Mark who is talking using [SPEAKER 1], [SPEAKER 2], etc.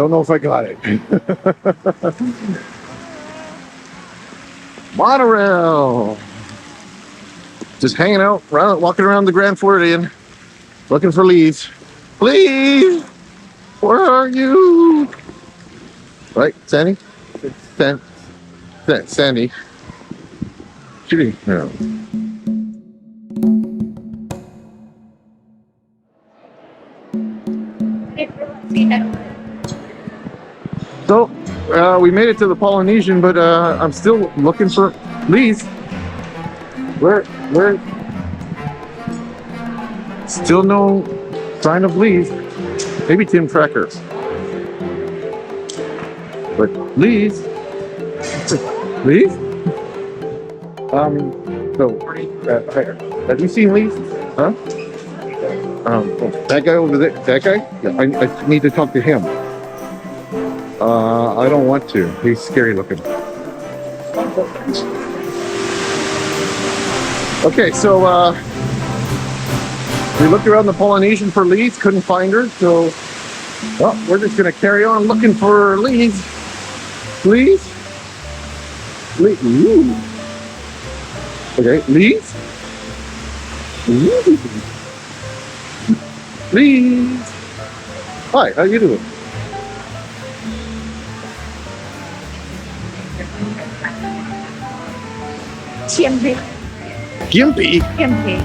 [SPEAKER 1] don't know if I got it. Monorail. Just hanging out, walking around the Grand Floridian, looking for leaves. Please, where are you? Right, Sandy? Sandy. Shooting. No. So, we made it to the Polynesian, but I'm still looking for leaves. Where? Still no sign of leaves. Maybe timtracker. But leaves? Leaves? Have you seen leaves? Huh? That guy over there, that guy? Yeah, I need to talk to him. I don't want to. He's scary looking. Okay, so we looked around the Polynesian for leaves, couldn't find her, so well, we're just gonna carry on looking for leaves. Please? Ooh. Okay, leaves? Ooh. Leaves. Hi, how you doing?
[SPEAKER 2] Jimi.
[SPEAKER 1] Gimpy?
[SPEAKER 2] Jimi.